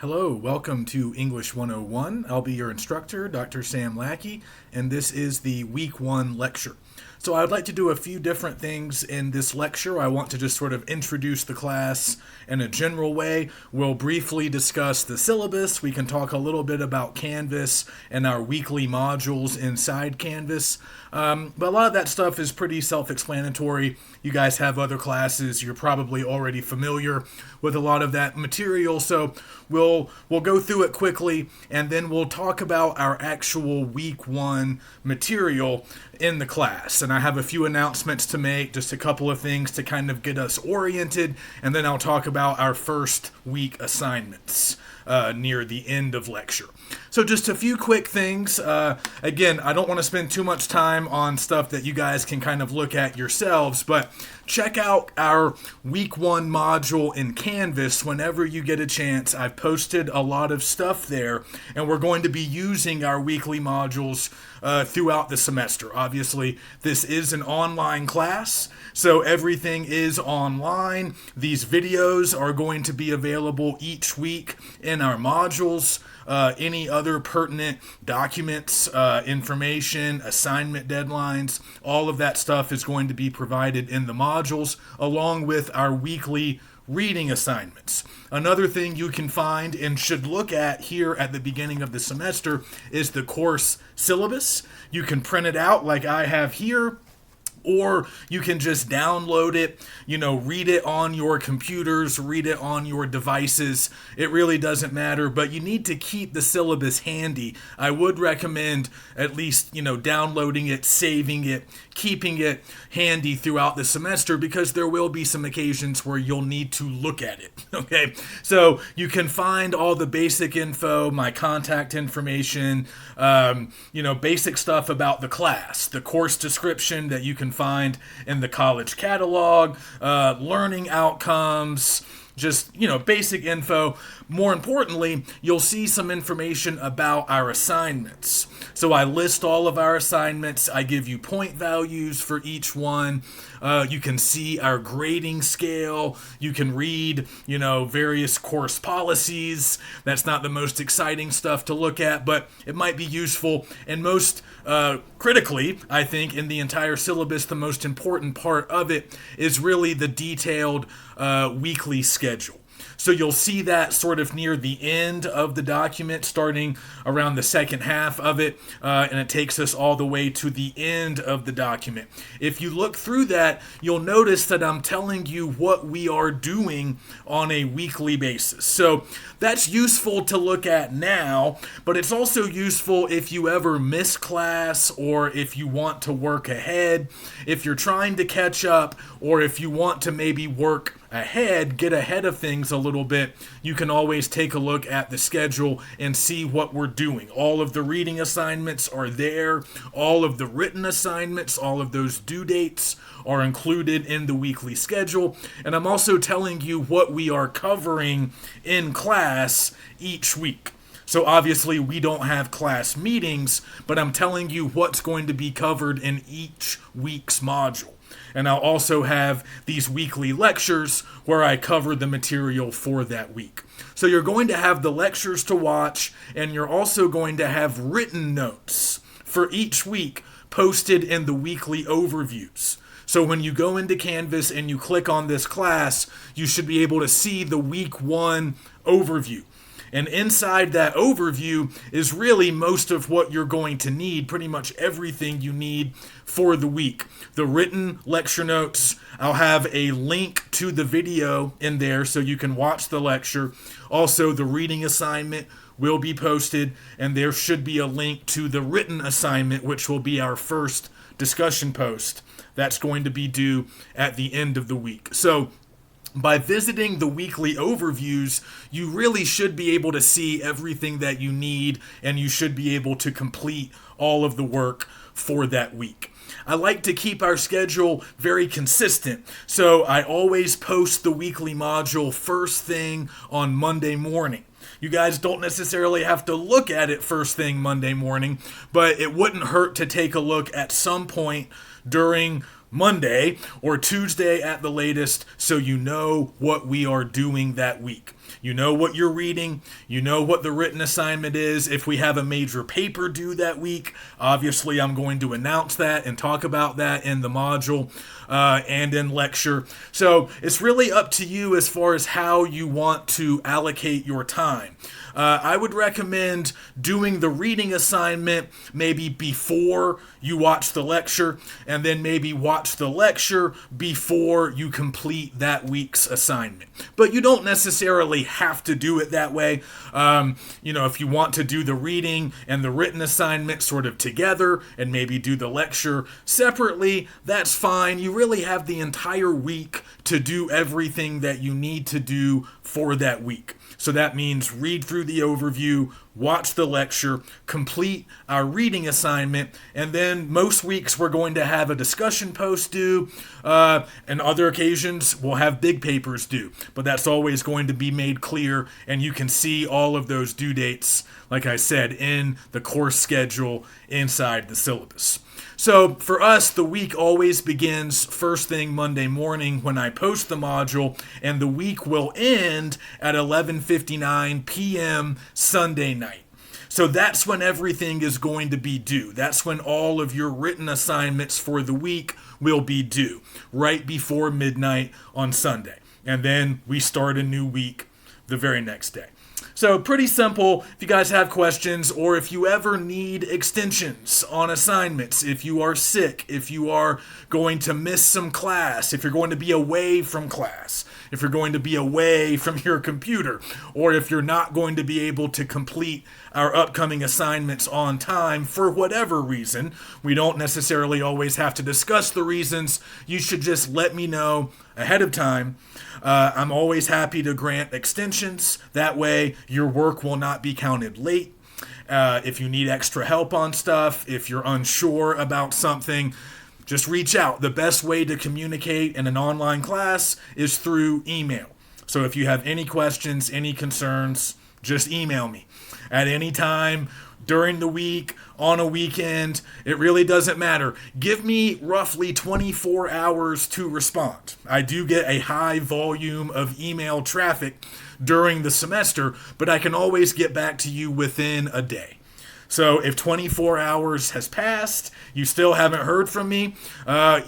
Hello, welcome to English 101. I'll be your instructor, Dr. Sam Lackey, and this is the Week 1 lecture. So I'd like to do a few different things in this lecture. I want to just sort of introduce the class in a general way. We'll briefly discuss the syllabus. We can talk a little bit about Canvas and our weekly modules inside Canvas. But a lot of that stuff is pretty self-explanatory. You guys have other classes. You're probably already familiar with a lot of that material. So we'll go through it quickly, and then we'll talk about our actual Week 1 material in the class. And I have a few announcements to make, just a couple of things to kind of get us oriented, and then I'll talk about our first week assignments near the end of lecture. So just a few quick things. Again, I don't want to spend too much time on stuff that you guys can kind of look at yourselves, but check out our Week 1 module in Canvas whenever you get a chance. I've posted a lot of stuff there, and we're going to be using our weekly modules throughout the semester. Obviously, this is an online class, so everything is online. These videos are going to be available each week in our modules. Any other pertinent documents, information, assignment deadlines, all of that stuff is going to be provided in the modules, along with our weekly reading assignments. Another thing you can find and should look at here at the beginning of the semester is the course syllabus. You can print it out like I have here, or you can just download it, read it on your computers, read it on your devices. It really doesn't matter, but you need to keep the syllabus handy. I would recommend at least, downloading it, saving it, keeping it handy throughout the semester, because there will be some occasions where you'll need to look at it, okay? So you can find all the basic info, my contact information, basic stuff about the class, the course description that you can find in the college catalog, learning outcomes, just, basic info. More importantly, you'll see some information about our assignments. So I list all of our assignments. I give you point values for each one. You can see our grading scale. You can read, various course policies. That's not the most exciting stuff to look at, but it might be useful. And most critically, I think, in the entire syllabus, the most important part of it is really the detailed weekly schedule. So you'll see that sort of near the end of the document, starting around the second half of it, and it takes us all the way to the end of the document. If you look through that, you'll notice that I'm telling you what we are doing on a weekly basis. So that's useful to look at now, but it's also useful if you ever miss class, or if you want to work ahead, if you're trying to catch up, or if you want to maybe work ahead, get ahead of things a little bit. You can always take a look at the schedule and see what we're doing. All of the reading assignments are there. All of the written assignments, all of those due dates are included in the weekly schedule. And I'm also telling you what we are covering in class each week. So obviously we don't have class meetings, but I'm telling you what's going to be covered in each week's module. And I'll also have these weekly lectures where I cover the material for that week. So you're going to have the lectures to watch, and you're also going to have written notes for each week posted in the weekly overviews. So when you go into Canvas and you click on this class, you should be able to see the Week 1 overview. And inside that overview is really most of what you're going to need, pretty much everything you need for the week. The written lecture notes, I'll have a link to the video in there so you can watch the lecture. Also, the reading assignment will be posted, and there should be a link to the written assignment, which will be our first discussion post. That's going to be due at the end of the week. So by visiting the weekly overviews, you really should be able to see everything that you need, and you should be able to complete all of the work for that week. I like to keep our schedule very consistent, so I always post the weekly module first thing on Monday morning. You guys don't necessarily have to look at it first thing Monday morning, but it wouldn't hurt to take a look at some point during Monday or Tuesday at the latest, so you know what we are doing that week. You know what you're reading. You know what the written assignment is. If we have a major paper due that week, obviously I'm going to announce that and talk about that in the module and in lecture. So it's really up to you as far as how you want to allocate your time. I would recommend doing the reading assignment maybe before you watch the lecture, and then maybe watch the lecture before you complete that week's assignment. But you don't necessarily have to do it that way. If you want to do the reading and the written assignment sort of together and maybe do the lecture separately, that's fine. You really have the entire week to do everything that you need to do for that week. So that means read through the overview, watch the lecture, complete our reading assignment, and then most weeks we're going to have a discussion post due, and other occasions we'll have big papers due. But that's always going to be made clear, and you can see all of those due dates, like I said, in the course schedule inside the syllabus. So for us, the week always begins first thing Monday morning when I post the module, and the week will end at 11:59 p.m. Sunday night. So that's when everything is going to be due. That's when all of your written assignments for the week will be due, right before midnight on Sunday. And then we start a new week the very next day. So pretty simple. If you guys have questions, or if you ever need extensions on assignments, if you are sick, if you are going to miss some class, if you're going to be away from class, if you're going to be away from your computer, or if you're not going to be able to complete our upcoming assignments on time for whatever reason, we don't necessarily always have to discuss the reasons. You should just let me know ahead of time. I'm always happy to grant extensions. That way your work will not be counted late. If you need extra help on stuff, if you're unsure about something, just reach out. The best way to communicate in an online class is through email. So if you have any questions, any concerns, just email me at any time during the week, on a weekend. It really doesn't matter. Give me roughly 24 hours to respond. I do get a high volume of email traffic during the semester, but I can always get back to you within a day. So if 24 hours has passed, you still haven't heard from me,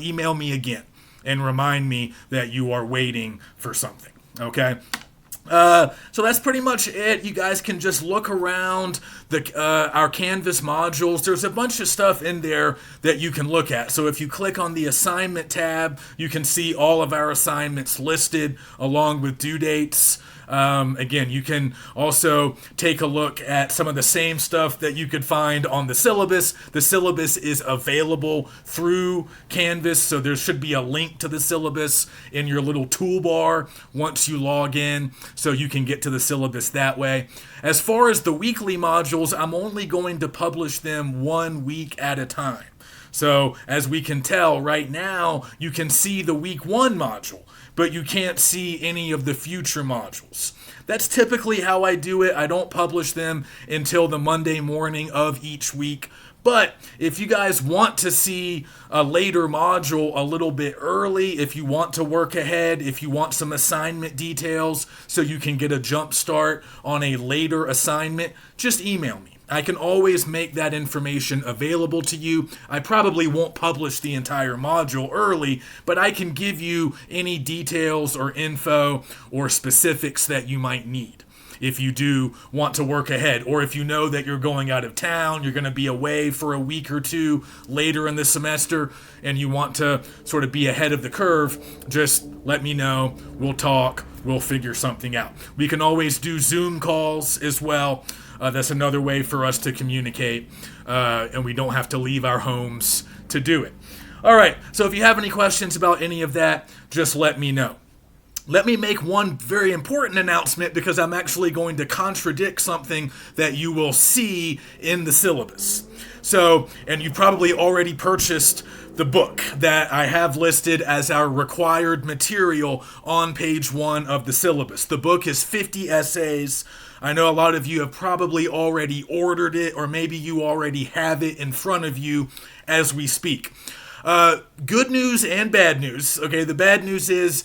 email me again and remind me that you are waiting for something. Okay? So that's pretty much it. You guys can just look around our Canvas modules. There's a bunch of stuff in there that you can look at. So if you click on the assignment tab, you can see all of our assignments listed along with due dates. Again, you can also take a look at some of the same stuff that you could find on the syllabus. The syllabus is available through Canvas, so there should be a link to the syllabus in your little toolbar once you log in, so you can get to the syllabus that way. As far as the weekly modules, I'm only going to publish them 1 week at a time. So as we can tell right now, you can see the week 1 module, but you can't see any of the future modules. That's typically how I do it. I don't publish them until the Monday morning of each week. But if you guys want to see a later module a little bit early, if you want to work ahead, if you want some assignment details so you can get a jump start on a later assignment, just email me. I can always make that information available to you. I probably won't publish the entire module early, but I can give you any details or info or specifics that you might need if you do want to work ahead, or if you know that you're going out of town, you're going to be away for a week or two later in the semester, and you want to sort of be ahead of the curve, just let me know. We'll talk. We'll figure something out. We can always do Zoom calls as well. That's another way for us to communicate, and we don't have to leave our homes to do it. All right, so if you have any questions about any of that, just let me know. Let me make one very important announcement, because I'm actually going to contradict something that you will see in the syllabus. So, and you probably already purchased the book that I have listed as our required material on page 1 of the syllabus. The book is 50 essays. I know a lot of you have probably already ordered it, or maybe you already have it in front of you as we speak. Good news and bad news. Okay, the bad news is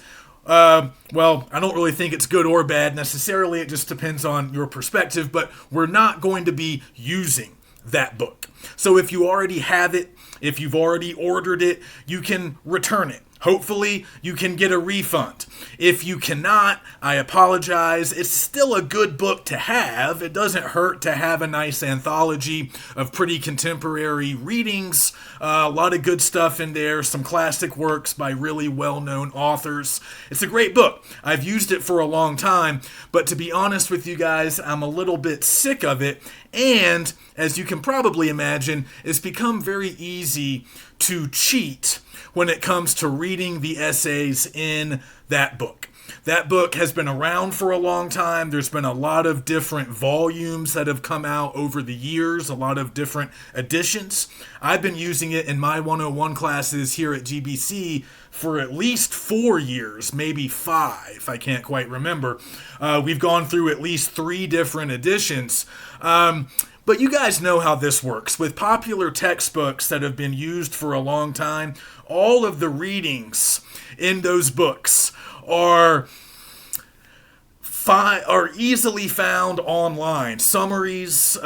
Well, I don't really think it's good or bad necessarily. It just depends on your perspective, but we're not going to be using that book. So if you already have it, if you've already ordered it, you can return it. Hopefully, you can get a refund. If you cannot, I apologize. It's still a good book to have. It doesn't hurt to have a nice anthology of pretty contemporary readings. A lot of good stuff in there, some classic works by really well-known authors. It's a great book. I've used it for a long time, but to be honest with you guys, I'm a little bit sick of it. And, as you can probably imagine, it's become very easy to cheat when it comes to reading the essays in that book. That book has been around for a long time. There's been a lot of different volumes that have come out over the years, a lot of different editions. I've been using it in my 101 classes here at GBC for at least 4 years, maybe 5. I can't quite remember. We've gone through at least 3 different editions. But you guys know how this works. With popular textbooks that have been used for a long time, all of the readings in those books are easily found online. Summaries,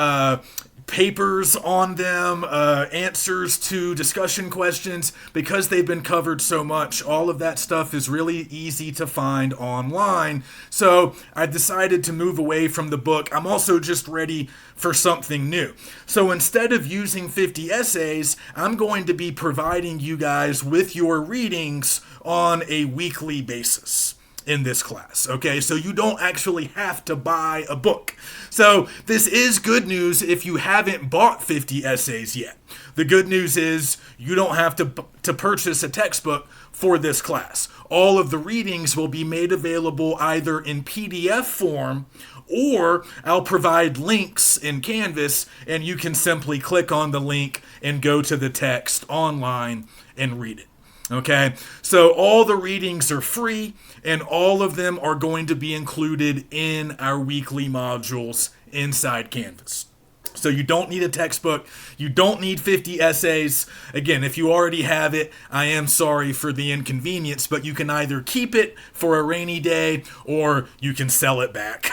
papers on them, answers to discussion questions, because they've been covered so much. All of that stuff is really easy to find online. So I decided to move away from the book. I'm also just ready for something new. So instead of using 50 essays, I'm going to be providing you guys with your readings on a weekly basis in this class, okay? So you don't actually have to buy a book. So this is good news if you haven't bought 50 essays yet. The good news is you don't have to purchase a textbook for this class. All of the readings will be made available either in PDF form, or I'll provide links in Canvas, and you can simply click on the link and go to the text online and read it. Okay, so all the readings are free, and all of them are going to be included in our weekly modules inside Canvas. So you don't need a textbook. You don't need 50 essays. Again, if you already have it, I am sorry for the inconvenience, but you can either keep it for a rainy day, or you can sell it back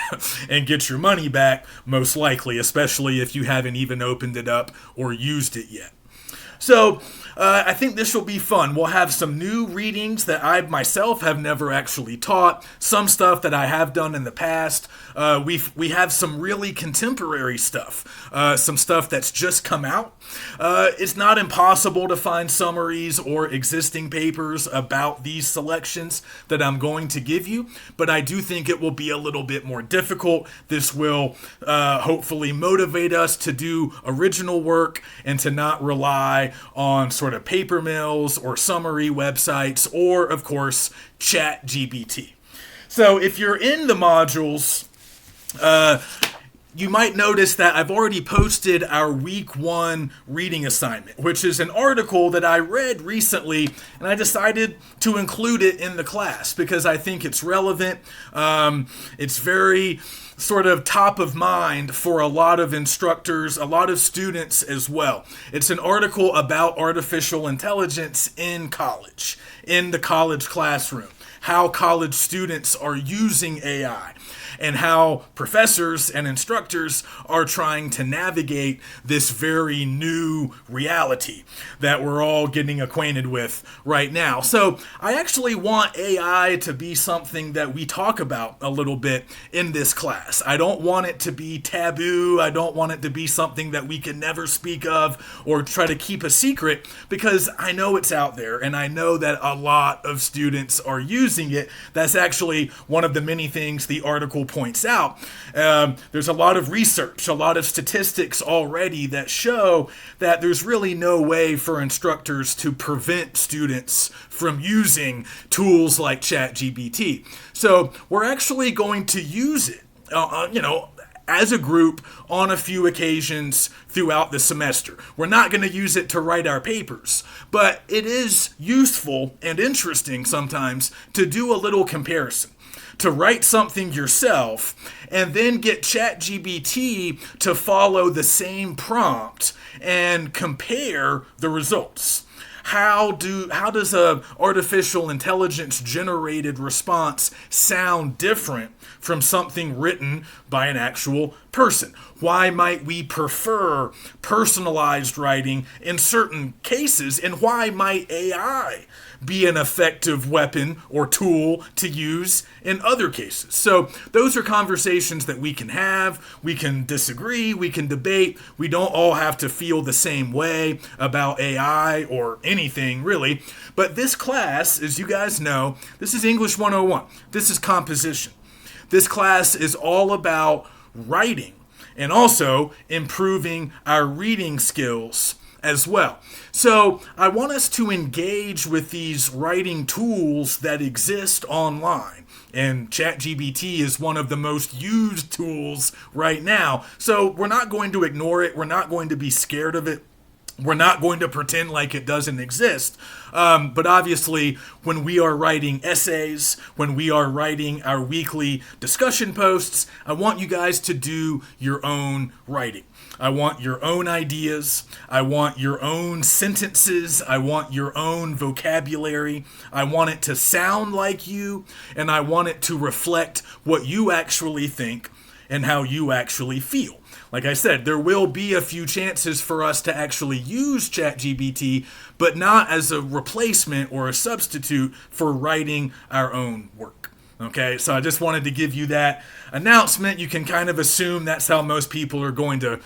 and get your money back, most likely, especially if you haven't even opened it up or used it yet. So I think this will be fun. We'll have some new readings that I myself have never actually taught, some stuff that I have done in the past. We have some really contemporary stuff, some stuff that's just come out. It's not impossible to find summaries or existing papers about these selections that I'm going to give you, but I do think it will be a little bit more difficult. This will hopefully motivate us to do original work and to not rely on sort of paper mills or summary websites, or of course ChatGPT. So if you're in the modules, you might notice that I've already posted our week 1 reading assignment, which is an article that I read recently, and I decided to include it in the class because I think it's relevant. It's very sort of top of mind for a lot of instructors, a lot of students as well. It's an article about artificial intelligence in college, in the college classroom, how college students are using AI, and how professors and instructors are trying to navigate this very new reality that we're all getting acquainted with right now. So I actually want AI to be something that we talk about a little bit in this class. I don't want it to be taboo. I don't want it to be something that we can never speak of or try to keep a secret, because I know it's out there, and I know that a lot of students are using it. That's actually one of the many things the article points out. There's a lot of research, a lot of statistics already that show that there's really no way for instructors to prevent students from using tools like ChatGPT. So we're actually going to use it, as a group on a few occasions throughout the semester. We're not going to use it to write our papers, but it is useful and interesting sometimes to do a little comparison, to write something yourself and then get ChatGPT to follow the same prompt and compare the results. how does a artificial intelligence generated response sound different from something written by an actual person? Why might we prefer personalized writing in certain cases, and why might AI be an effective weapon or tool to use in other cases? So those are conversations that we can have. We can disagree, we can debate. We don't all have to feel the same way about AI or anything really. But this class, as you guys know, this is English 101. This is composition. This class is all about writing and also improving our reading skills as well. So I want us to engage with these writing tools that exist online. And ChatGPT is one of the most used tools right now. So we're not going to ignore it. We're not going to be scared of it. We're not going to pretend like it doesn't exist. But obviously, when we are writing essays, when we are writing our weekly discussion posts, I want you guys to do your own writing. I want your own ideas. I want your own sentences. I want your own vocabulary. I want it to sound like you, and I want it to reflect what you actually think and how you actually feel. Like I said, there will be a few chances for us to actually use ChatGPT, but not as a replacement or a substitute for writing our own work. Okay, so I just wanted to give you that announcement. You can kind of assume that's how most people are going to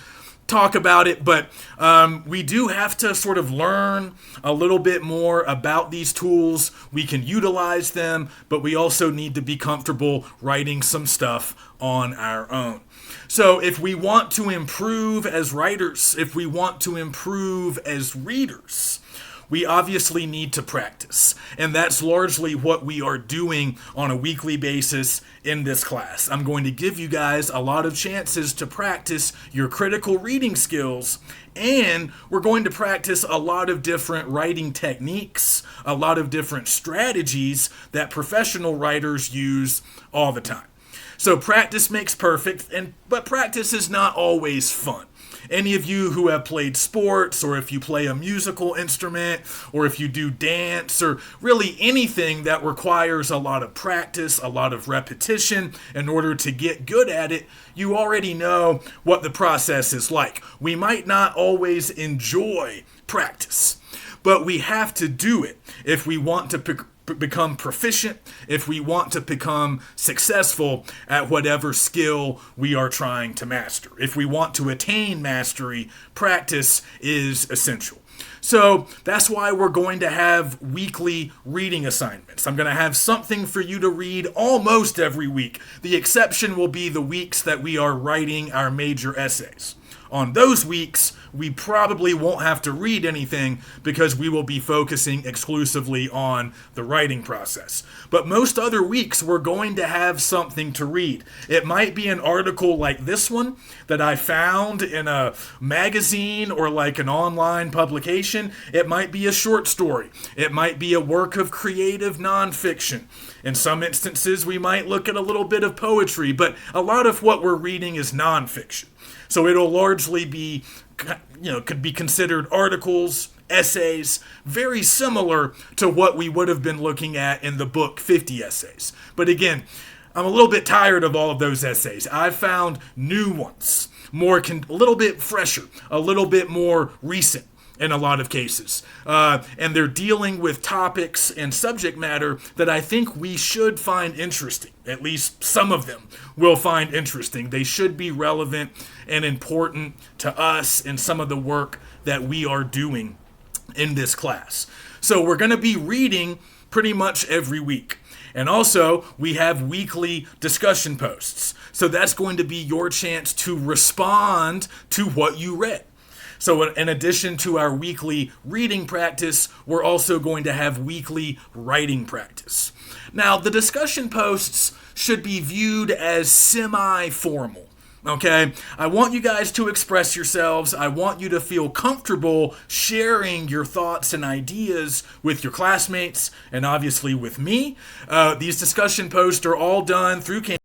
talk about it, but we do have to sort of learn a little bit more about these tools. We can utilize them, but we also need to be comfortable writing some stuff on our own. So if we want to improve as writers, if we want to improve as readers, we obviously need to practice. And that's largely what we are doing on a weekly basis in this class. I'm going to give you guys a lot of chances to practice your critical reading skills, and we're going to practice a lot of different writing techniques, a lot of different strategies that professional writers use all the time. So practice makes perfect, but practice is not always fun. Any of you who have played sports, or if you play a musical instrument, or if you do dance, or really anything that requires a lot of practice, a lot of repetition in order to get good at it, you already know what the process is like. We might not always enjoy practice, but we have to do it if we want to become proficient, if we want to become successful at whatever skill we are trying to master. If we want to attain mastery, practice is essential. So that's why we're going to have weekly reading assignments. I'm going to have something for you to read almost every week. The exception will be the weeks that we are writing our major essays. On those weeks, we probably won't have to read anything because we will be focusing exclusively on the writing process. But most other weeks, we're going to have something to read. It might be an article like this one that I found in a magazine or like an online publication. It might be a short story. It might be a work of creative nonfiction. In some instances, we might look at a little bit of poetry, but a lot of what we're reading is nonfiction. So it'll largely be, could be considered articles, essays, very similar to what we would have been looking at in the book 50 Essays. But again, I'm a little bit tired of all of those essays. I've found new ones, a little bit fresher, a little bit more recent in a lot of cases. And they're dealing with topics and subject matter that I think we should find interesting. At least some of them will find interesting. They should be relevant and important to us in some of the work that we are doing in this class. So we're going to be reading pretty much every week. And also, we have weekly discussion posts. So that's going to be your chance to respond to what you read. So in addition to our weekly reading practice, we're also going to have weekly writing practice. Now, the discussion posts should be viewed as semi-formal. Okay, I want you guys to express yourselves. I want you to feel comfortable sharing your thoughts and ideas with your classmates and obviously with me. These discussion posts are all done through Canvas.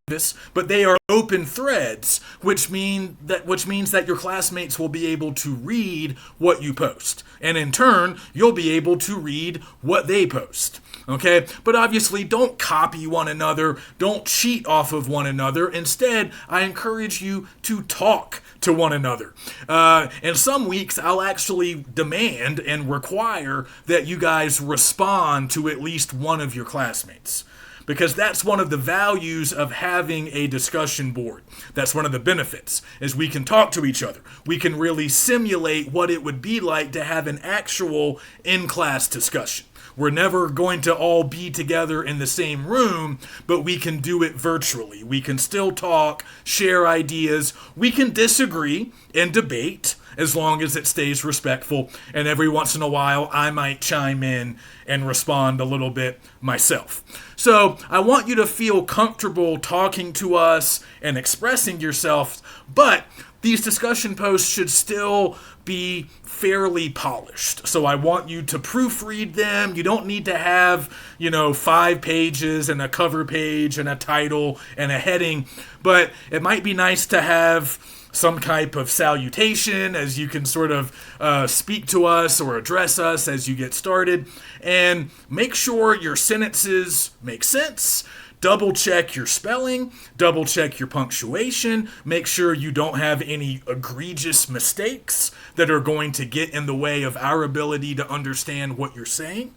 but they are open threads, which means that your classmates will be able to read what you post, and in turn, you'll be able to read what they post. Okay, but obviously don't copy one another, don't cheat off of one another. Instead, I encourage you to talk to one another. And some weeks I'll actually demand and require that you guys respond to at least one of your classmates, because that's one of the values of having a discussion board. That's one of the benefits, is we can talk to each other. We can really simulate what it would be like to have an actual in-class discussion. We're never going to all be together in the same room, but we can do it virtually. We can still talk, share ideas. We can disagree and debate as long as it stays respectful. And every once in a while, I might chime in and respond a little bit myself. So I want you to feel comfortable talking to us and expressing yourself, but these discussion posts should still be fairly polished. So I want you to proofread them. You don't need to have, 5 pages and a cover page and a title and a heading, but it might be nice to have some type of salutation as you can sort of speak to us or address us as you get started. And make sure your sentences make sense. Double check your spelling, double check your punctuation, make sure you don't have any egregious mistakes that are going to get in the way of our ability to understand what you're saying.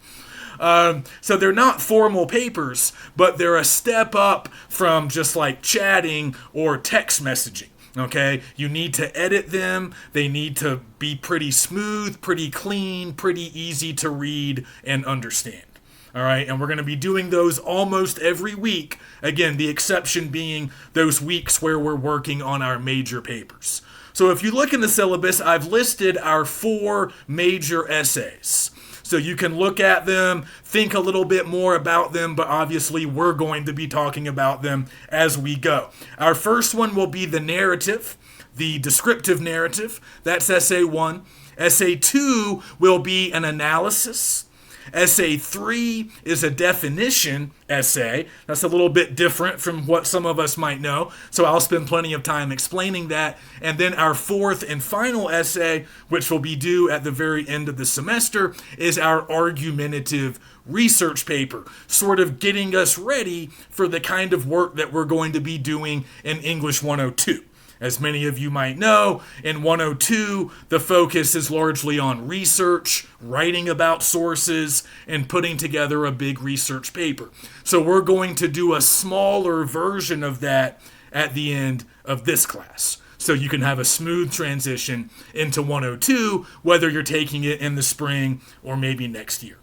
So they're not formal papers, but they're a step up from just like chatting or text messaging. Okay, you need to edit them. They need to be pretty smooth, pretty clean, pretty easy to read and understand. All right, and we're going to be doing those almost every week. Again, the exception being those weeks where we're working on our major papers. So if you look in the syllabus, I've listed our 4 major essays. So you can look at them, think a little bit more about them, but obviously we're going to be talking about them as we go. Our first one will be the narrative, the descriptive narrative. That's essay 1. Essay 2 will be an analysis. Essay 3 is a definition essay. That's a little bit different from what some of us might know, so I'll spend plenty of time explaining that. And then our 4th and final essay, which will be due at the very end of the semester, is our argumentative research paper, sort of getting us ready for the kind of work that we're going to be doing in English 102. As many of you might know, in 102, the focus is largely on research, writing about sources, and putting together a big research paper. So we're going to do a smaller version of that at the end of this class, so you can have a smooth transition into 102, whether you're taking it in the spring or maybe next year.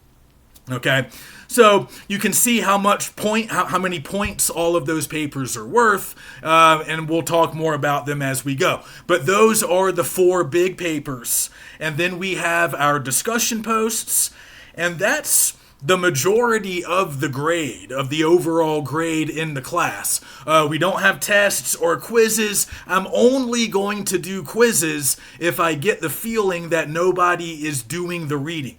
Okay, so you can see how many points all of those papers are worth, and we'll talk more about them as we go. But those are the 4 big papers, and then we have our discussion posts, and that's the majority of the grade, of the overall grade in the class. We don't have tests or quizzes. I'm only going to do quizzes if I get the feeling that nobody is doing the reading.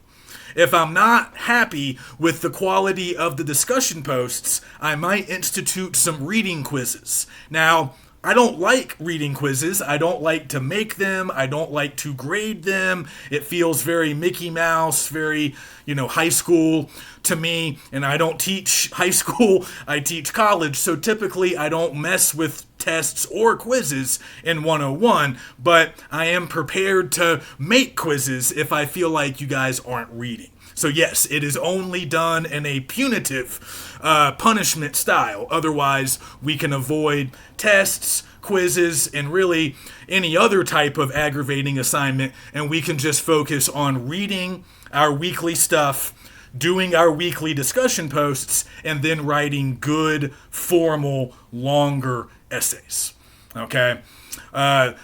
If I'm not happy with the quality of the discussion posts, I might institute some reading quizzes. Now, I don't like reading quizzes. I don't like to make them. I don't like to grade them. It feels very Mickey Mouse, very, high school to me. And I don't teach high school. I teach college. So typically I don't mess with tests or quizzes in 101, but I am prepared to make quizzes if I feel like you guys aren't reading. So yes, it is only done in a punitive punishment style. Otherwise, we can avoid tests, quizzes, and really any other type of aggravating assignment, and we can just focus on reading our weekly stuff, doing our weekly discussion posts, and then writing good, formal, longer essays. Okay?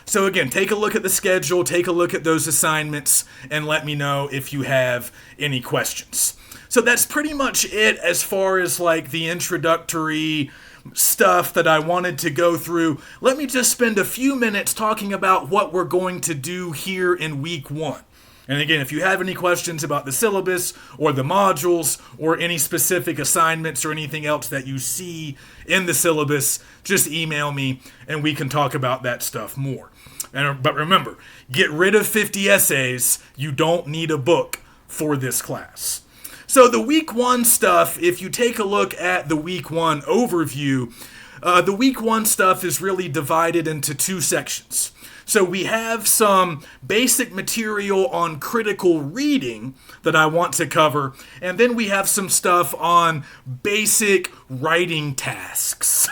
So again, take a look at the schedule, take a look at those assignments, and let me know if you have any questions. So that's pretty much it as far as like the introductory stuff that I wanted to go through. Let me just spend a few minutes talking about what we're going to do here in week 1. And again, if you have any questions about the syllabus or the modules or any specific assignments or anything else that you see in the syllabus, just email me and we can talk about that stuff more. But remember, get rid of 50 essays. You don't need a book for this class. So the week one stuff, if you take a look at the week one overview, the week one stuff is really divided into two sections. So we have some basic material on critical reading that I want to cover, and then we have some stuff on basic writing tasks.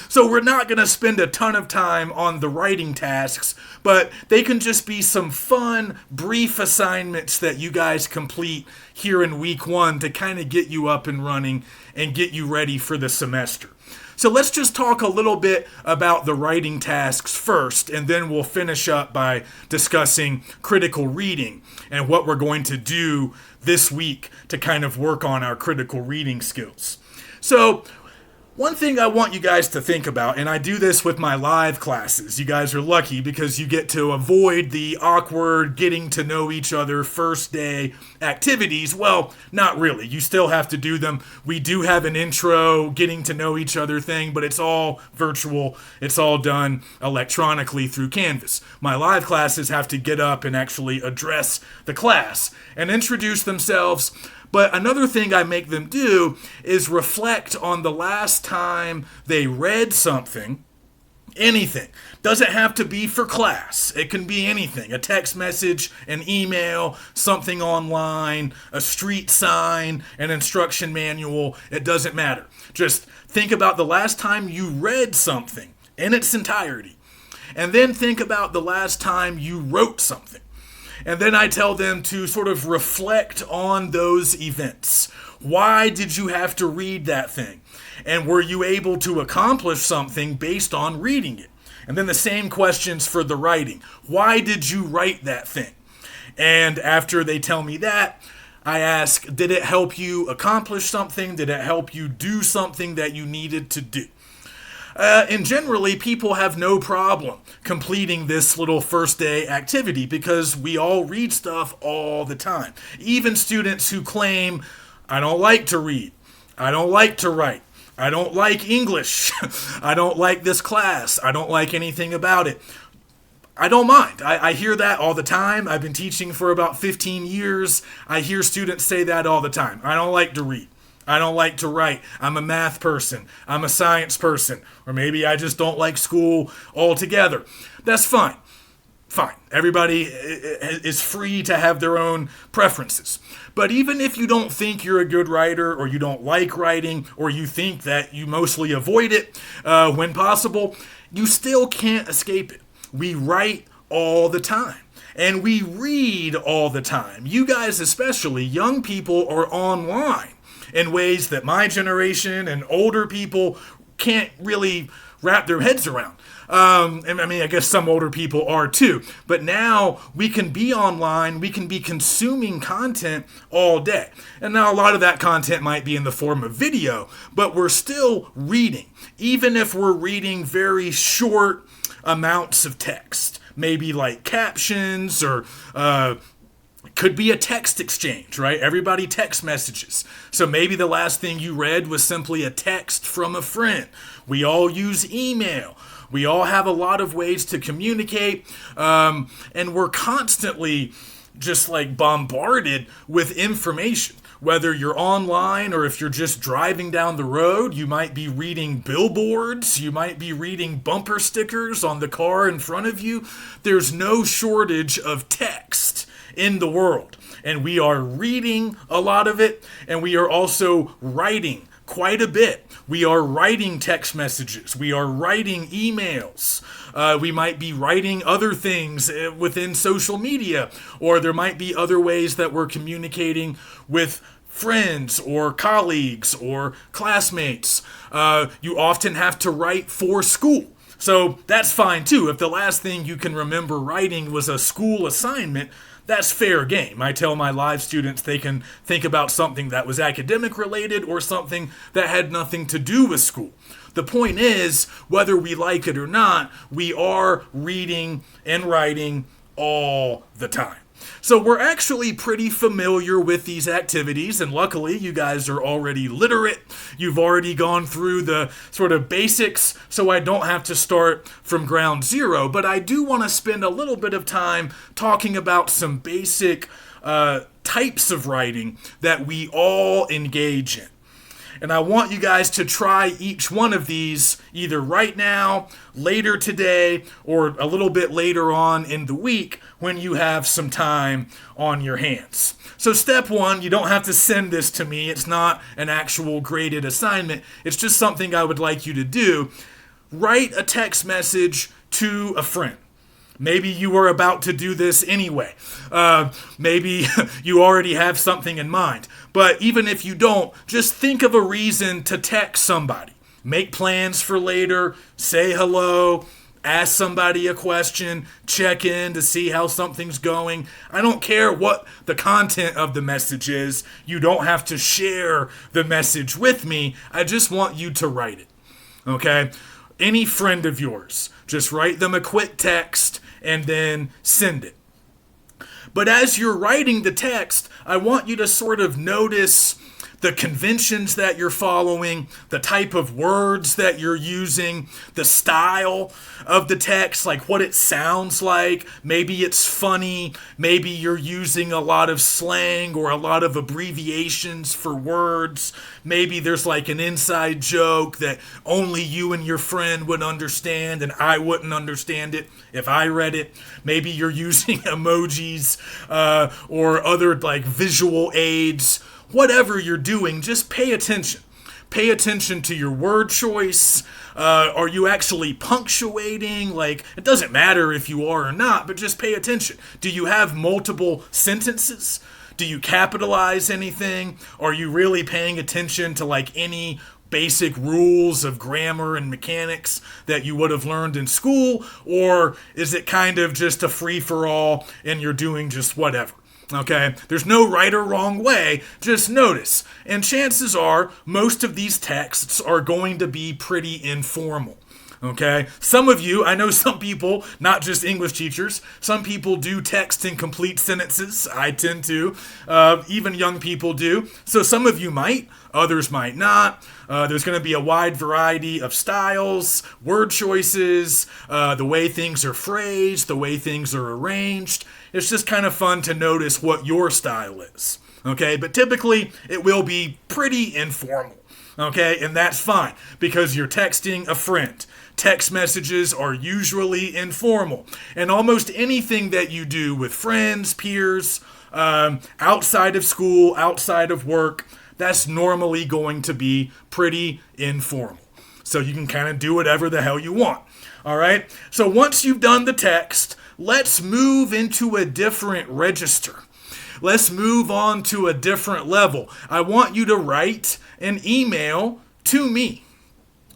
So we're not going to spend a ton of time on the writing tasks, but they can just be some fun, brief assignments that you guys complete here in week one to kind of get you up and running and get you ready for the semester. So let's just talk a little bit about the writing tasks first, and then we'll finish up by discussing critical reading and what we're going to do this week to kind of work on our critical reading skills. So one thing I want you guys to think about, and I do this with my live classes. You guys are lucky because you get to avoid the awkward getting to know each other first day activities. Well, not really. You still have to do them. We do have an intro getting to know each other thing, but it's all virtual. It's all done electronically through Canvas. My live classes have to get up and actually address the class and introduce themselves. But another thing I make them do is reflect on the last time they read something, anything. Doesn't have to be for class. It can be anything. A text message, an email, something online, a street sign, an instruction manual. It doesn't matter. Just think about the last time you read something in its entirety. And then think about the last time you wrote something. And then I tell them to sort of reflect on those events. Why did you have to read that thing? And were you able to accomplish something based on reading it? And then the same questions for the writing. Why did you write that thing? And after they tell me that, I ask, did it help you accomplish something? Did it help you do something that you needed to do? And generally, people have no problem completing this little first day activity because we all read stuff all the time. Even students who claim, I don't like to read, I don't like to write, I don't like English, I don't like this class, I don't like anything about it. I don't mind. I hear that all the time. I've been teaching for about 15 years. I hear students say that all the time. I don't like to read. I don't like to write. I'm a math person. I'm a science person. Or maybe I just don't like school altogether. That's fine. Fine. Everybody is free to have their own preferences. But even if you don't think you're a good writer, or you don't like writing, or you think that you mostly avoid it when possible, you still can't escape it. We write all the time. And we read all the time. You guys especially, young people, are online in ways that my generation and older people can't really wrap their heads around. And I mean, I guess some older people are too. But now we can be online, we can be consuming content all day. And now a lot of that content might be in the form of video, but we're still reading, even if we're reading very short amounts of text. Maybe like captions or could be a text exchange, right? Everybody text messages. So maybe the last thing you read was simply a text from a friend. We all use email. We all have a lot of ways to communicate. And we're constantly just like bombarded with information. Whether you're online or if you're just driving down the road, you might be reading billboards, you might be reading bumper stickers on the car in front of you. There's no shortage of text in the world. And we are reading a lot of it, and we are also writing quite a bit. We are writing text messages. We are writing emails. We might be writing other things within social media, or there might be other ways that we're communicating with friends or colleagues or classmates. You often have to write for school. So that's fine too. If the last thing you can remember writing was a school assignment, that's fair game. I tell my live students they can think about something that was academic related or something that had nothing to do with school. The point is, whether we like it or not, we are reading and writing all the time. So we're actually pretty familiar with these activities, and luckily you guys are already literate. You've already gone through the sort of basics, so I don't have to start from ground zero. But I do want to spend a little bit of time talking about some basic types of writing that we all engage in. And I want you guys to try each one of these either right now, later today, or a little bit later on in the week when you have some time on your hands. So step one, you don't have to send this to me. It's not an actual graded assignment. It's just something I would like you to do. Write a text message to a friend. Maybe you are about to do this anyway. Maybe you already have something in mind. But even if you don't, just think of a reason to text somebody. Make plans for later, say hello, ask somebody a question, check in to see how something's going. I don't care what the content of the message is. You don't have to share the message with me. I just want you to write it. Okay? Any friend of yours, just write them a quick text and then send it. But as you're writing the text, I want you to sort of notice the conventions that you're following, the type of words that you're using, the style of the text, like what it sounds like. Maybe it's funny. Maybe you're using a lot of slang or a lot of abbreviations for words. Maybe there's like an inside joke that only you and your friend would understand and I wouldn't understand it if I read it. Maybe you're using emojis or other like visual aids. Whatever you're doing, just pay attention. Pay attention to your word choice. Are you actually punctuating? Like, it doesn't matter if you are or not, but just pay attention. Do you have multiple sentences? Do you capitalize anything? Are you really paying attention to like any basic rules of grammar and mechanics that you would have learned in school? Or is it kind of just a free-for-all and you're doing just whatever? Okay, there's no right or wrong way, just notice. And chances are, most of these texts are going to be pretty informal. Okay, some of you, I know some people, not just English teachers, some people do text in complete sentences. I tend to. Even young people do. So some of you might, others might not. There's going to be a wide variety of styles, word choices, the way things are phrased, the way things are arranged. It's just kind of fun to notice what your style is. Okay, but typically it will be pretty informal. Okay, and that's fine because you're texting a friend. Text messages are usually informal. And almost anything that you do with friends, peers, outside of school, outside of work, that's normally going to be pretty informal. So you can kind of do whatever the hell you want. All right? So once you've done the text, let's move into a different register. Let's move on to a different level. I want you to write an email to me.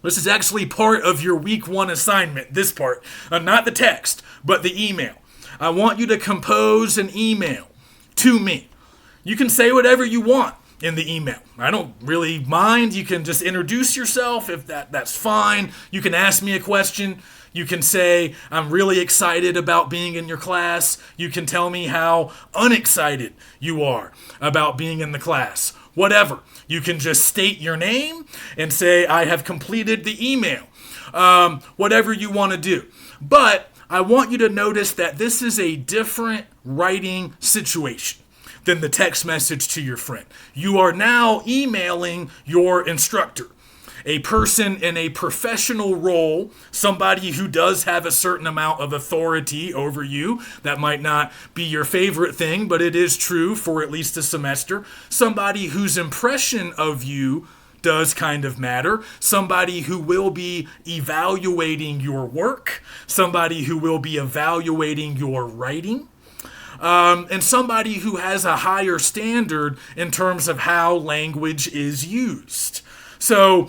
This is actually part of your week one assignment, this part. Not the text, but the email. I want you to compose an email to me. You can say whatever you want in the email. I don't really mind. You can just introduce yourself if that's fine. You can ask me a question. You can say, I'm really excited about being in your class. You can tell me how unexcited you are about being in the class. Whatever. You can just state your name and say, I have completed the email. Whatever you want to do. But I want you to notice that this is a different writing situation than the text message to your friend. You are now emailing your instructor. A person in a professional role, somebody who does have a certain amount of authority over you. That might not be your favorite thing, but it is true for at least a semester. Somebody whose impression of you does kind of matter. Somebody who will be evaluating your work. Somebody who will be evaluating your writing. And somebody who has a higher standard in terms of how language is used. So,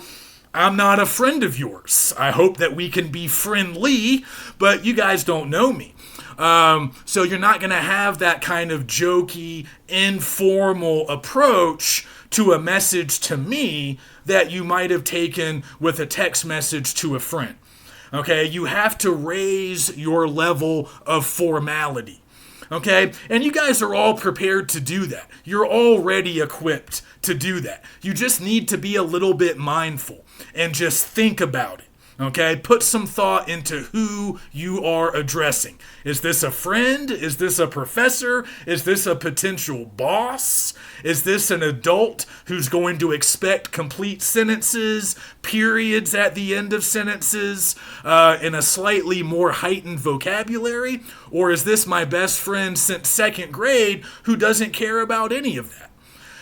I'm not a friend of yours. I hope that we can be friendly, but you guys don't know me. So you're not going to have that kind of jokey, informal approach to a message to me that you might have taken with a text message to a friend. Okay, you have to raise your level of formality Okay? And you guys are all prepared to do that. You're already equipped to do that. You just need to be a little bit mindful and just think about it. Okay, put some thought into who you are addressing. Is this a friend? Is this a professor? Is this a potential boss? Is this an adult who's going to expect complete sentences, periods at the end of sentences, in a slightly more heightened vocabulary? Or is this my best friend since second grade who doesn't care about any of that?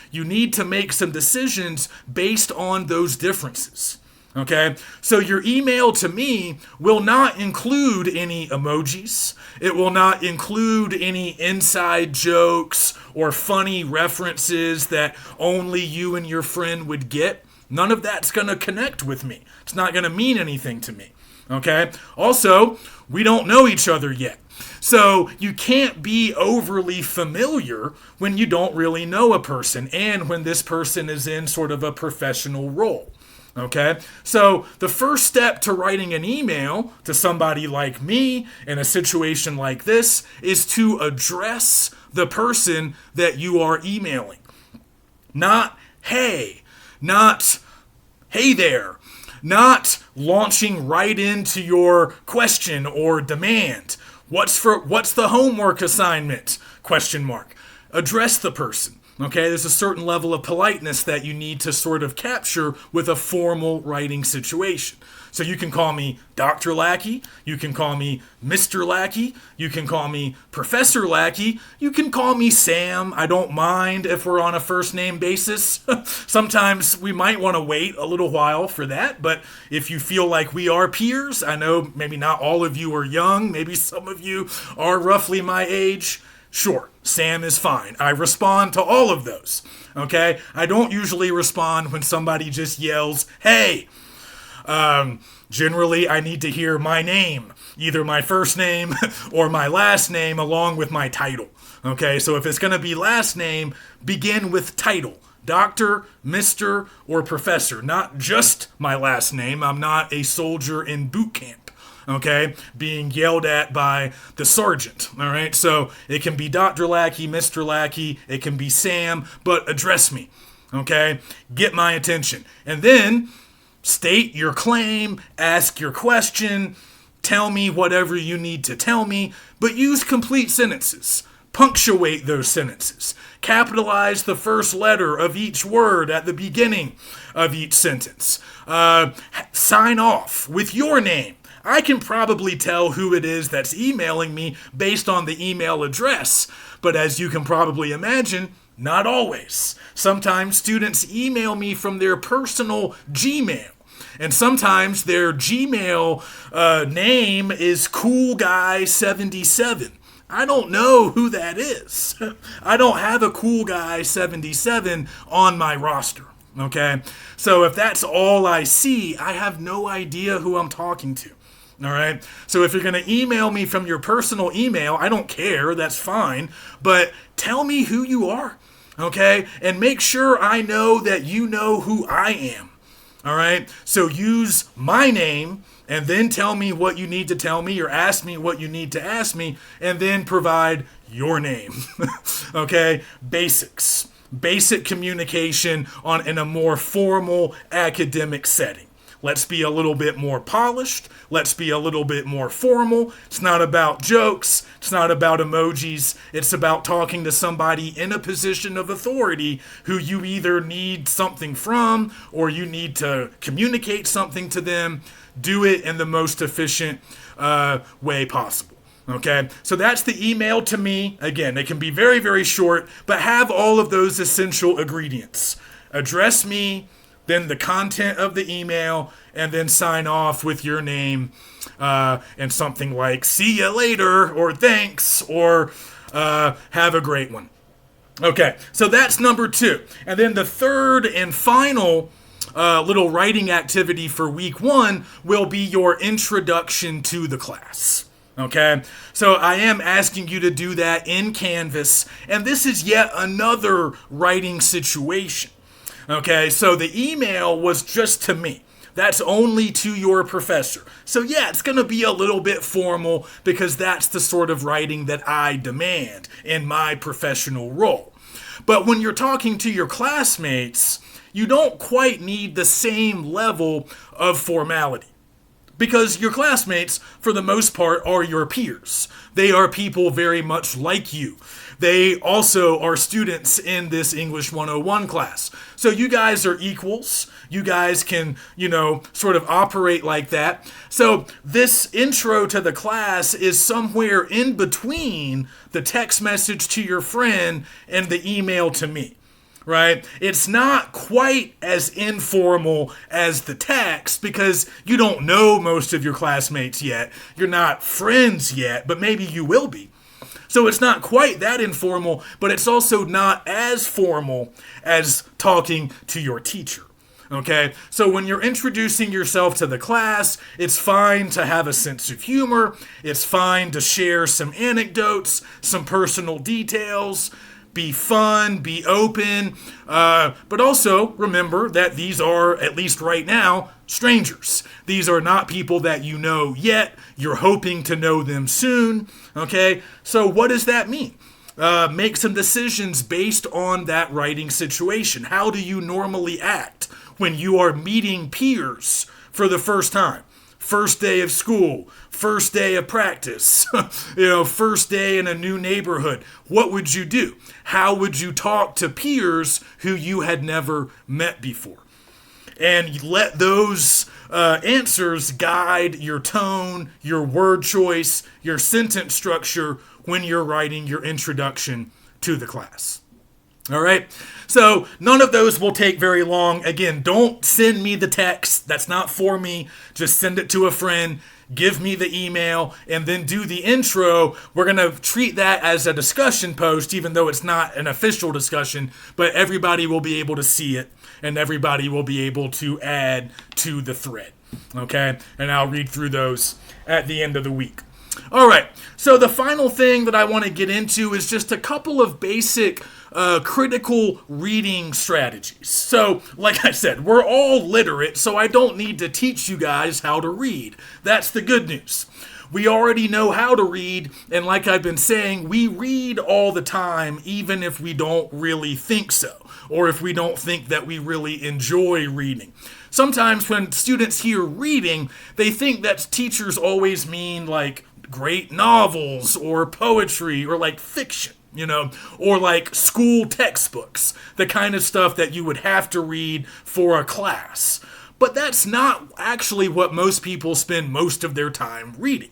You need to make some decisions based on those differences. Okay, so your email to me will not include any emojis. It will not include any inside jokes or funny references that only you and your friend would get. None of that's going to connect with me. It's not going to mean anything to me. Okay, also, we don't know each other yet. So you can't be overly familiar when you don't really know a person and when this person is in sort of a professional role. Okay, so the first step to writing an email to somebody like me in a situation like this is to address the person that you are emailing. Not hey there, not launching right into your question or demand. What's the homework assignment? ? Address the person. Okay, there's a certain level of politeness that you need to sort of capture with a formal writing situation. So you can call me Dr. Lackey, you can call me Mr. Lackey, you can call me Professor Lackey, you can call me Sam. I don't mind if we're on a first name basis. Sometimes we might want to wait a little while for that, but if you feel like we are peers, I know maybe not all of you are young, maybe some of you are roughly my age. Sure, Sam is fine. I respond to all of those, okay? I don't usually respond when somebody just yells, hey. Generally, I need to hear my name, either my first name or my last name along with my title, okay? So if it's going to be last name, begin with title. Doctor, Mr., or Professor. Not just my last name. I'm not a soldier in boot camp. Okay, being yelled at by the sergeant, all right? So it can be Dr. Lackey, Mr. Lackey, it can be Sam, but address me, okay? Get my attention. And then state your claim, ask your question, tell me whatever you need to tell me, but use complete sentences. Punctuate those sentences. Capitalize the first letter of each word at the beginning of each sentence. Sign off with your name. I can probably tell who it is that's emailing me based on the email address, but as you can probably imagine, not always. Sometimes students email me from their personal Gmail, and sometimes their Gmail name is CoolGuy77. I don't know who that is. I don't have a CoolGuy77 on my roster, okay? So if that's all I see, I have no idea who I'm talking to. All right. So if you're going to email me from your personal email, I don't care. That's fine. But tell me who you are. Okay. And make sure I know that you know who I am. All right. So use my name and then tell me what you need to tell me or ask me what you need to ask me and then provide your name. Okay. Basics. Basic communication in a more formal academic setting. Let's be a little bit more polished. Let's be a little bit more formal. It's not about jokes. It's not about emojis. It's about talking to somebody in a position of authority who you either need something from or you need to communicate something to them. Do it in the most efficient way possible. Okay, so that's the email to me. Again, it can be very, very short, but have all of those essential ingredients. Address me, then the content of the email, and then sign off with your name and something like see you later or thanks or have a great one. Okay, so that's number 2. And then the third and final little writing activity for week 1 will be your introduction to the class. Okay, so I am asking you to do that in Canvas, and this is yet another writing situation. Okay, so the email was just to me. That's only to your professor. So yeah, it's going to be a little bit formal because that's the sort of writing that I demand in my professional role. But when you're talking to your classmates, you don't quite need the same level of formality. Because your classmates, for the most part, are your peers. They are people very much like you. They also are students in this English 101 class. So you guys are equals. You guys can, sort of operate like that. So this intro to the class is somewhere in between the text message to your friend and the email to me. Right? It's not quite as informal as the text because you don't know most of your classmates yet. You're not friends yet, but maybe you will be. So it's not quite that informal, but it's also not as formal as talking to your teacher. Okay? So when you're introducing yourself to the class, it's fine to have a sense of humor. It's fine to share some anecdotes, some personal details. Be fun, be open, but also remember that these are, at least right now, strangers. These are not people that you know yet. You're hoping to know them soon, okay? So what does that mean? Make some decisions based on that writing situation. How do you normally act when you are meeting peers for the first time? First day of school, first day of practice, first day in a new neighborhood. What would you do? How would you talk to peers who you had never met before? And let those answers guide your tone, your word choice, your sentence structure when you're writing your introduction to the class. All right, so none of those will take very long. Again, don't send me the text. That's not for me. Just send it to a friend. Give me the email and then do the intro. We're going to treat that as a discussion post, even though it's not an official discussion, but everybody will be able to see it and everybody will be able to add to the thread. Okay, and I'll read through those at the end of the week. All right, so the final thing that I want to get into is just a couple of basic critical reading strategies. So, like I said, we're all literate, so I don't need to teach you guys how to read. That's the good news. We already know how to read, and like I've been saying, we read all the time, even if we don't really think so, or if we don't think that we really enjoy reading. Sometimes when students hear reading, they think that teachers always mean like great novels or poetry or like fiction. Or like school textbooks, the kind of stuff that you would have to read for a class. But that's not actually what most people spend most of their time reading.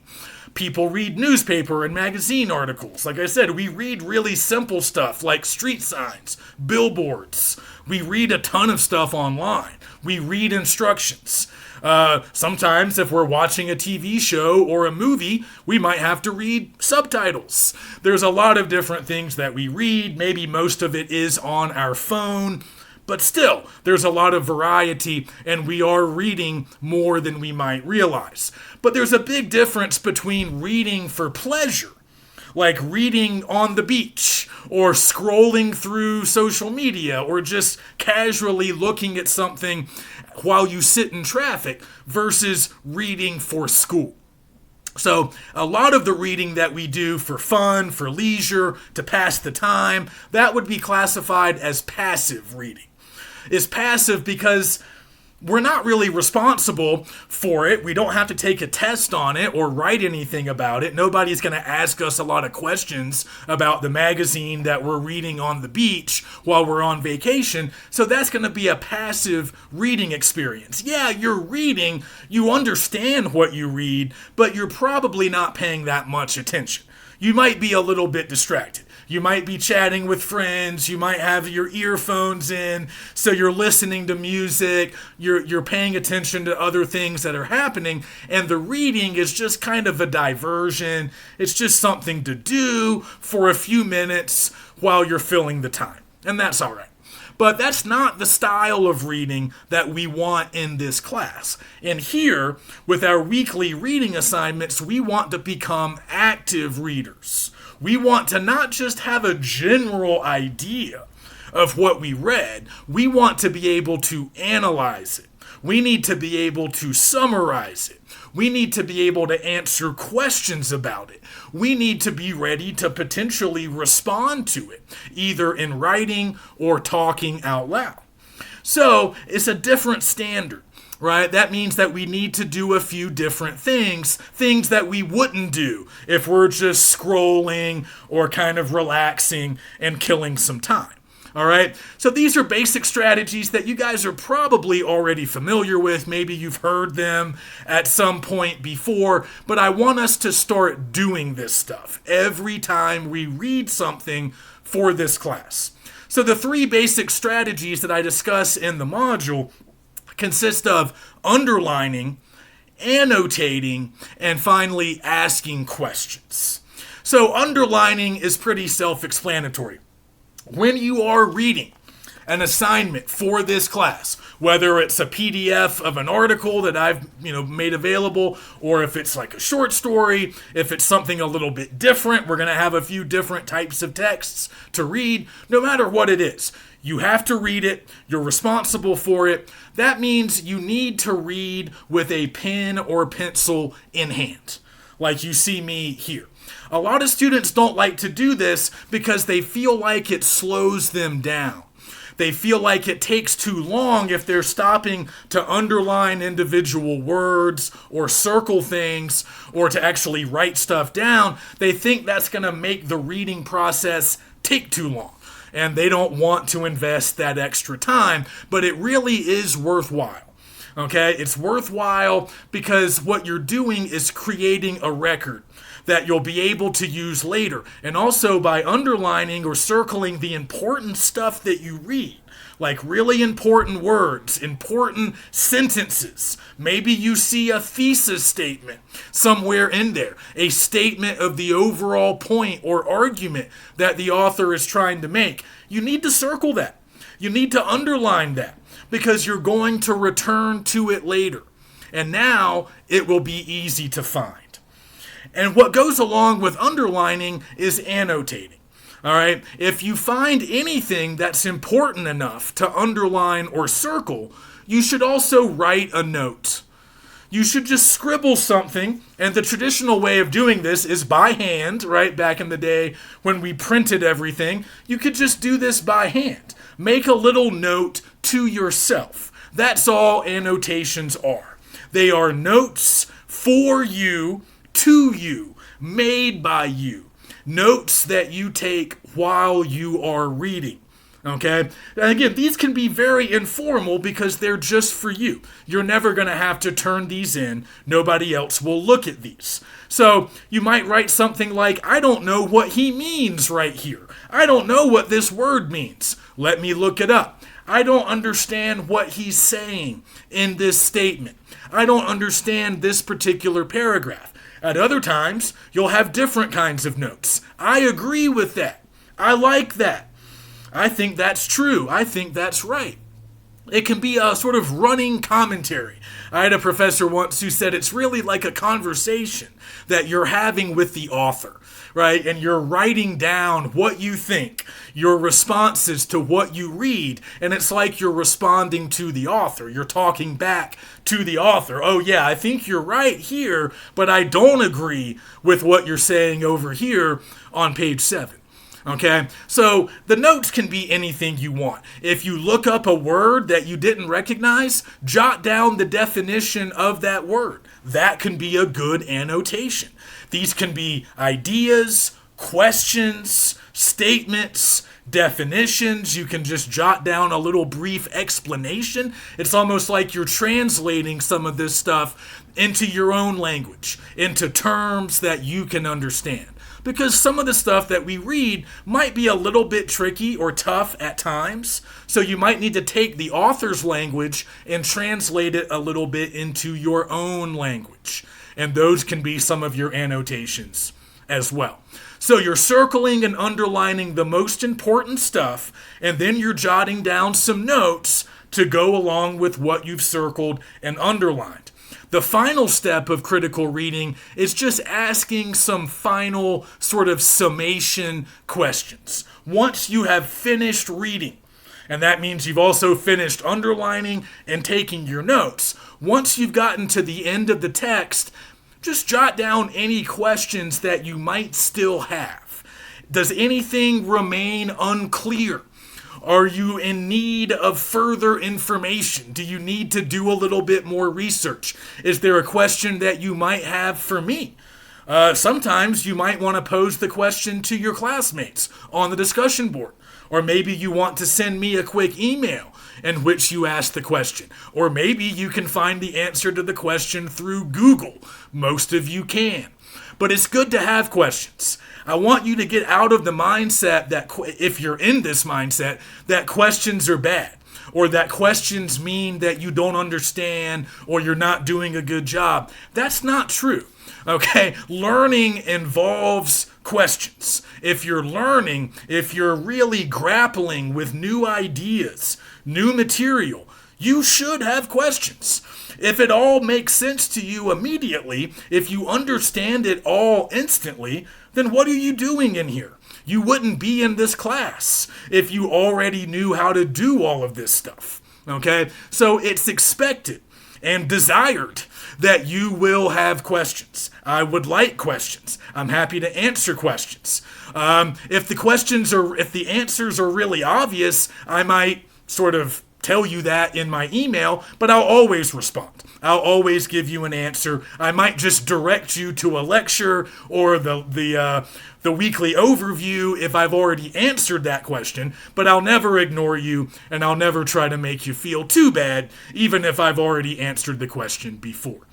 People read newspaper and magazine articles. Like I said, we read really simple stuff like street signs, billboards. We read a ton of stuff online. We read instructions. Sometimes if we're watching a TV show or a movie, we might have to read subtitles. There's a lot of different things that we read. Maybe most of it is on our phone. But still, there's a lot of variety, and we are reading more than we might realize. But there's a big difference between reading for pleasure, like reading on the beach, or scrolling through social media, or just casually looking at something while you sit in traffic, versus reading for school. So a lot of the reading that we do for fun, for leisure, to pass the time, that would be classified as passive reading. It's passive because we're not really responsible for it. We don't have to take a test on it or write anything about it. Nobody's going to ask us a lot of questions about the magazine that we're reading on the beach while we're on vacation. So that's going to be a passive reading experience. Yeah, you're reading, you understand what you read, but you're probably not paying that much attention. You might be a little bit distracted. You might be chatting with friends. You might have your earphones in, so you're listening to music. You're paying attention to other things that are happening, and the reading is just kind of a diversion. It's just something to do for a few minutes while you're filling the time, and that's all right. But that's not the style of reading that we want in this class. And here, with our weekly reading assignments, we want to become active readers. We want to not just have a general idea of what we read. We want to be able to analyze it. We need to be able to summarize it. We need to be able to answer questions about it. We need to be ready to potentially respond to it, either in writing or talking out loud. So it's a different standard, right? That means that we need to do a few different things that we wouldn't do if we're just scrolling or kind of relaxing and killing some time. All right, so these are basic strategies that you guys are probably already familiar with. Maybe you've heard them at some point before, but I want us to start doing this stuff every time we read something for this class. So the three basic strategies that I discuss in the module consist of underlining, annotating, and finally asking questions. So underlining is pretty self-explanatory. When you are reading an assignment for this class, whether it's a PDF of an article that I've made available, or if it's like a short story, if it's something a little bit different, we're going to have a few different types of texts to read. No matter what it is, you have to read it. You're responsible for it. That means you need to read with a pen or pencil in hand, like you see me here. A lot of students don't like to do this because they feel like it slows them down. They feel like it takes too long if they're stopping to underline individual words or circle things or to actually write stuff down. They think that's going to make the reading process take too long, and they don't want to invest that extra time, but it really is worthwhile. Okay, it's worthwhile because what you're doing is creating a record that you'll be able to use later. And also by underlining or circling the important stuff that you read, like really important words, important sentences. Maybe you see a thesis statement somewhere in there, a statement of the overall point or argument that the author is trying to make. You need to circle that. You need to underline that because you're going to return to it later. And now it will be easy to find. And what goes along with underlining is annotating. All right? If you find anything that's important enough to underline or circle, you should also write a note. You should just scribble something, and the traditional way of doing this is by hand, right? Back in the day when we printed everything, you could just do this by hand. Make a little note to yourself. That's all annotations are. They are notes for you, to you, made by you. Notes that you take while you are reading. Okay? And again, these can be very informal because they're just for you. You're never going to have to turn these in. Nobody else will look at these. So you might write something like, I don't know what he means right here. I don't know what this word means. Let me look it up. I don't understand what he's saying in this statement. I don't understand this particular paragraph. At other times, you'll have different kinds of notes. I agree with that. I like that. I think that's true. I think that's right. It can be a sort of running commentary. I had a professor once who said it's really like a conversation that you're having with the author, right? And you're writing down what you think, your responses to what you read, and it's like you're responding to the author. You're talking back to the author. Oh yeah, I think you're right here, but I don't agree with what you're saying over here on page 7. Okay, so the notes can be anything you want. If you look up a word that you didn't recognize, jot down the definition of that word. That can be a good annotation. These can be ideas, questions, statements, definitions. You can just jot down a little brief explanation. It's almost like you're translating some of this stuff into your own language, into terms that you can understand. Because some of the stuff that we read might be a little bit tricky or tough at times. So you might need to take the author's language and translate it a little bit into your own language. And those can be some of your annotations as well. So you're circling and underlining the most important stuff, and then you're jotting down some notes to go along with what you've circled and underlined. The final step of critical reading is just asking some final sort of summation questions. Once you have finished reading, And that means you've also finished underlining and taking your notes. Once you've gotten to the end of the text, just jot down any questions that you might still have. Does anything remain unclear? Are you in need of further information? Do you need to do a little bit more research? Is there a question that you might have for me? Sometimes you might want to pose the question to your classmates on the discussion board. Or maybe you want to send me a quick email in which you ask the question. Or maybe you can find the answer to the question through Google. Most of you can. But it's good to have questions. I want you to get out of the mindset that if you're in this mindset, that questions are bad. Or that questions mean that you don't understand or you're not doing a good job. That's not true. Okay, learning involves questions. If you're learning, if you're really grappling with new ideas, new material, you should have questions. If it all makes sense to you immediately, if you understand it all instantly, then what are you doing in here? You wouldn't be in this class if you already knew how to do all of this stuff. Okay, so it's expected and desired that you will have questions. I would like questions. I'm happy to answer questions. If the answers are really obvious, I might sort of tell you that in my email, but I'll always respond. I'll always give you an answer. I might just direct you to a lecture or the weekly overview if I've already answered that question, but I'll never ignore you and I'll never try to make you feel too bad, even if I've already answered the question before.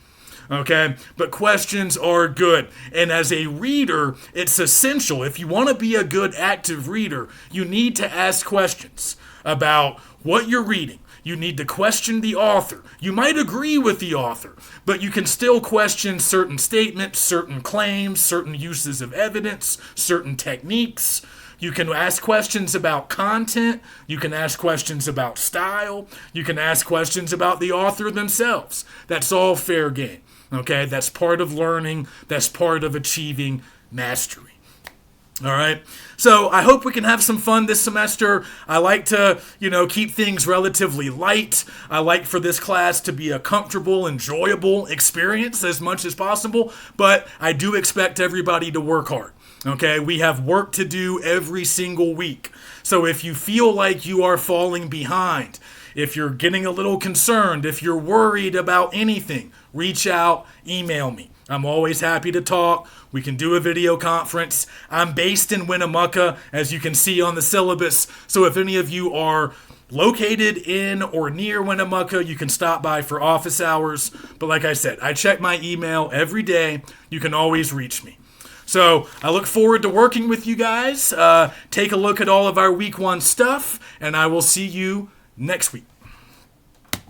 Okay, but questions are good. And as a reader, it's essential. If you want to be a good active reader, you need to ask questions about what you're reading. You need to question the author. You might agree with the author, but you can still question certain statements, certain claims, certain uses of evidence, certain techniques. You can ask questions about content. You can ask questions about style. You can ask questions about the author themselves. That's all fair game. Okay, that's part of learning. That's part of achieving mastery. All right. So I hope we can have some fun this semester. I like to, keep things relatively light. I like for this class to be a comfortable, enjoyable experience as much as possible. But I do expect everybody to work hard. Okay. We have work to do every single week. So if you feel like you are falling behind, if you're getting a little concerned, if you're worried about anything, reach out, email me. I'm always happy to talk. We can do a video conference. I'm based in Winnemucca, as you can see on the syllabus. So if any of you are located in or near Winnemucca, you can stop by for office hours. But like I said, I check my email every day. You can always reach me. So I look forward to working with you guys. Take a look at all of our week 1 stuff, and I will see you next week.